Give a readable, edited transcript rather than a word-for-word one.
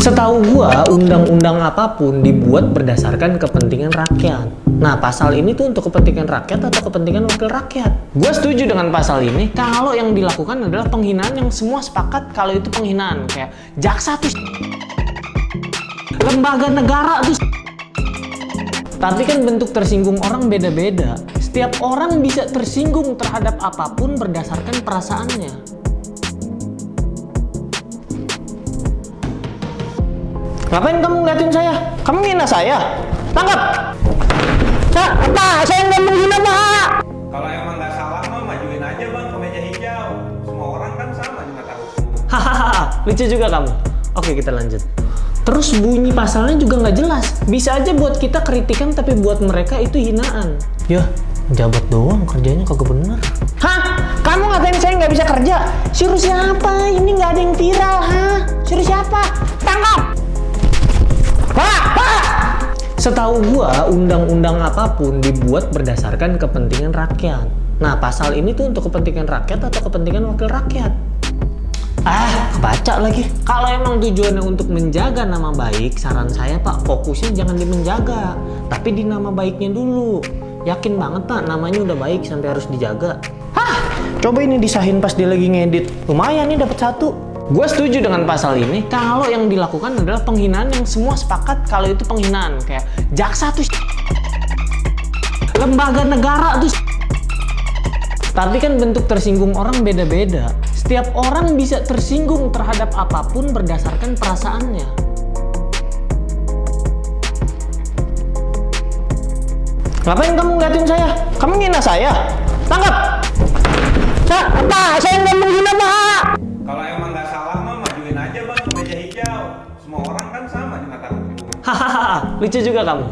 Setahu gua, undang-undang apapun dibuat berdasarkan kepentingan rakyat. Nah, pasal ini tuh untuk kepentingan rakyat atau kepentingan wakil rakyat? Gua setuju dengan pasal ini kalau yang dilakukan adalah penghinaan yang semua sepakat kalau itu penghinaan. Kayak jaksa tuh, lembaga negara tuh. Tapi kan bentuk tersinggung orang beda-beda. Setiap orang bisa tersinggung terhadap apapun berdasarkan perasaannya. Ngapain kamu ngeliatin saya? Kamu ngina saya? Tangkap! Pak, saya nggak menghina, Pak! Kalau emang nggak salah mah majuin aja bang ke meja hijau. Semua orang kan sama di mata hukum. Hahaha, lucu juga kamu. Oke, kita lanjut. Terus bunyi pasalnya juga nggak jelas. Bisa aja buat kita kritikan, tapi buat mereka itu hinaan. Yah, jabat doang, kerjanya kagak bener. Hah? Kamu ngatain saya nggak bisa kerja? Suruh siapa? Ini nggak ada yang viral, hah? Suruh siapa? Tangkap! Pak! Setahu gua, undang-undang apapun dibuat berdasarkan kepentingan rakyat. Nah, pasal ini tuh untuk kepentingan rakyat atau kepentingan wakil rakyat? Kebaca lagi. Kalau emang tujuannya untuk menjaga nama baik, saran saya Pak, fokusnya jangan di menjaga, tapi di nama baiknya dulu. Yakin banget Pak, namanya udah baik sampai harus dijaga. Coba ini disahin pas dia lagi ngedit. Lumayan nih dapat 1. Gue setuju dengan pasal ini kalau yang dilakukan adalah penghinaan yang semua sepakat kalau itu penghinaan. Kayak jaksa tuh, lembaga negara tuh. Tapi kan bentuk tersinggung orang beda-beda. Setiap orang bisa tersinggung terhadap apapun berdasarkan perasaannya. Ngapain kamu ngeliatin saya? Kamu ngina saya? Tangkap! Pak, saya nggak menghina, Pak! Kalau emang nggak salah mah majuin aja bang ke meja hijau. Semua orang kan sama di mata hukum. Hahaha, lucu juga kamu.